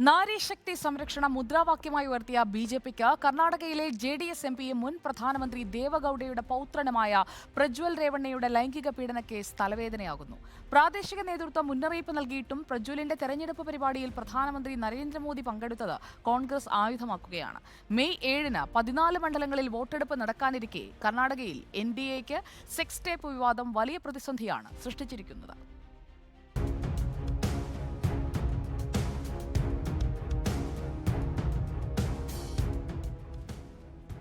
നാരീശക്തി സംരക്ഷണം മുദ്രാവാക്യമായി ഉയർത്തിയ ബിജെപിക്ക് കർണാടകയിലെ JDS എംപിയും മുൻ പ്രധാനമന്ത്രി ദേവഗൌഡയുടെ പൗത്രനുമായ പ്രജ്വൽ രേവണ്ണയുടെ ലൈംഗിക പീഡന കേസ് തലവേദനയാകുന്നു. പ്രാദേശിക നേതൃത്വം മുന്നറിയിപ്പ് നൽകിയിട്ടും പ്രജ്വലിന്റെ തെരഞ്ഞെടുപ്പ് പരിപാടിയിൽ പ്രധാനമന്ത്രി നരേന്ദ്രമോദി പങ്കെടുത്തത് കോൺഗ്രസ് ആയുധമാക്കുകയാണ്. മെയ് 7-ന് 14 മണ്ഡലങ്ങളിൽ വോട്ടെടുപ്പ് നടക്കാനിരിക്കെ കർണാടകയിൽ NDAക്ക് സെക്സ് ടേപ്പ് വിവാദം വലിയ പ്രതിസന്ധിയാണ് സൃഷ്ടിച്ചിരിക്കുന്നത്.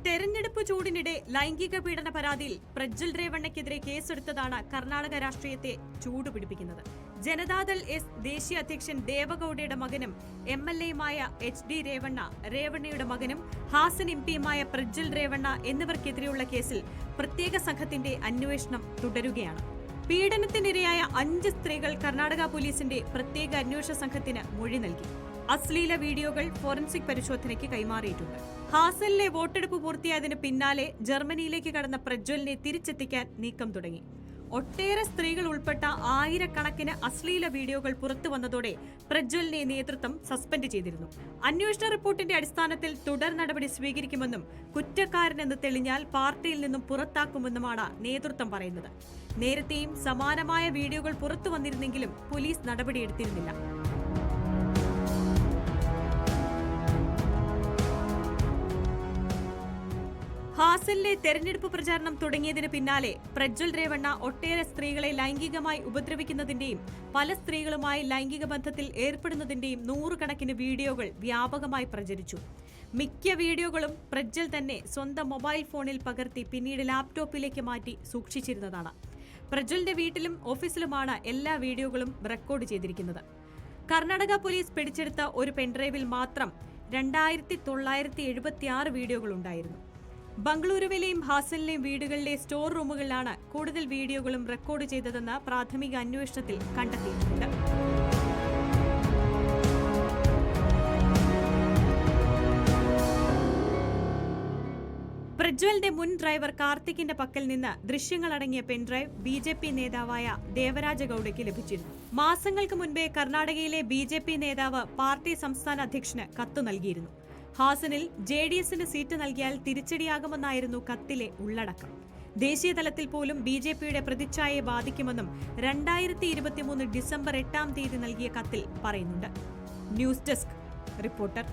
തെരഞ്ഞെടുപ്പ് ചൂടിനിടെ ലൈംഗിക പീഡന പരാതിയിൽ പ്രജ്വൽ രേവണ്ണയ്ക്കെതിരെ കേസെടുത്തതാണ് കർണാടക രാഷ്ട്രീയത്തെ ചൂടുപിടിപ്പിക്കുന്നത്. ജനതാദൾ എസ് ദേശീയ അധ്യക്ഷൻ ദേവഗൌഡയുടെ മകനും MLAയുമായ HD രേവണ്ണ, രേവണ്ണയുടെ മകനും ഹാസൻ MPയുമായ പ്രജ്വൽ രേവണ്ണ എന്നിവർക്കെതിരെയുള്ള കേസിൽ പ്രത്യേക സംഘത്തിന്റെ അന്വേഷണം തുടരുകയാണ്. പീഡനത്തിനിരയായ 5 സ്ത്രീകൾ കർണാടക പോലീസിന്റെ പ്രത്യേക അന്വേഷണ സംഘത്തിന് മൊഴി നൽകി. അശ്ലീല വീഡിയോകൾ ഫോറൻസിക് പരിശോധനയ്ക്ക് കൈമാറിയിട്ടുണ്ട്. ഹാസനിലെ വോട്ടെടുപ്പ് പൂർത്തിയായതിന് പിന്നാലെ ജർമ്മനിയിലേക്ക് കടന്ന പ്രജ്വലിനെ തിരിച്ചെത്തിക്കാൻ നീക്കം തുടങ്ങി. ഒട്ടേറെ സ്ത്രീകൾ ഉൾപ്പെട്ട ആയിരക്കണക്കിന് അശ്ലീല വീഡിയോകൾ പുറത്തു വന്നതോടെ പ്രജ്വലിനെ നേതൃത്വം സസ്പെൻഡ് ചെയ്തിരുന്നു. അന്വേഷണ റിപ്പോർട്ടിന്റെ അടിസ്ഥാനത്തിൽ തുടർ നടപടി സ്വീകരിക്കുമെന്നും കുറ്റക്കാരനെന്ന് തെളിഞ്ഞാൽ പാർട്ടിയിൽ നിന്നും പുറത്താക്കുമെന്നുമാണ് നേതൃത്വം പറയുന്നത്. നേരത്തെയും സമാനമായ വീഡിയോകൾ പുറത്തു വന്നിരുന്നെങ്കിലും പോലീസ് നടപടിയെടുത്തിരുന്നില്ല. ഹാസനിലെ തെരഞ്ഞെടുപ്പ് പ്രചാരണം തുടങ്ങിയതിന് പിന്നാലെ പ്രജ്വൽ രേവണ്ണ ഒട്ടേറെ സ്ത്രീകളെ ലൈംഗികമായി ഉപദ്രവിക്കുന്നതിന്റെയും പല സ്ത്രീകളുമായി ലൈംഗിക ബന്ധത്തിൽ ഏർപ്പെടുന്നതിന്റെയും 100 കണക്കിന് വീഡിയോകൾ വ്യാപകമായി പ്രചരിച്ചു. മിക്ക വീഡിയോകളും പ്രജ്വൽ തന്നെ സ്വന്തം മൊബൈൽ ഫോണിൽ പകർത്തി പിന്നീട് ലാപ്ടോപ്പിലേക്ക് മാറ്റി സൂക്ഷിച്ചിരുന്നതാണ്. പ്രജ്വലിന്റെ വീട്ടിലും ഓഫീസിലുമാണ് എല്ലാ വീഡിയോകളും റെക്കോർഡ് ചെയ്തിരിക്കുന്നത്. കർണാടക പോലീസ് പിടിച്ചെടുത്ത ഒരു പെൻഡ്രൈവിൽ മാത്രം 2976 വീഡിയോകൾ ഉണ്ടായിരുന്നു. ബംഗളൂരുവിലെയും ഹാസനിലെയും വീടുകളിലെ സ്റ്റോർ റൂമുകളിലാണ് കൂടുതൽ വീഡിയോകളും റെക്കോർഡ് ചെയ്തതെന്ന് പ്രാഥമിക അന്വേഷണത്തിൽ കണ്ടെത്തിയിട്ടുണ്ട്. പ്രജ്വലിന്റെ മുൻ ഡ്രൈവർ കാർത്തിക്കിന്റെ പക്കൽ നിന്ന് ദൃശ്യങ്ങളടങ്ങിയ പെൻഡ്രൈവ് BJP നേതാവായ ദേവരാജ ഗൌഡയ്ക്ക് ലഭിച്ചിരുന്നു. മാസങ്ങൾക്ക് മുൻപേ കർണാടകയിലെ BJP നേതാവ് പാർട്ടി സംസ്ഥാന അധ്യക്ഷന് കത്ത് നൽകിയിരുന്നു. ഹാസനിൽ JDSന് സീറ്റ് നൽകിയാൽ തിരിച്ചടിയാകുമെന്നായിരുന്നു കത്തിലെ ഉള്ളടക്കം. ദേശീയ തലത്തിൽ പോലും BJPയുടെ പ്രതിച്ഛായയെ ബാധിക്കുമെന്നും 2023 ഡിസംബർ 8-ാം തീയതി നൽകിയ കത്തിൽ പറയുന്നുണ്ട്. News desk reporter.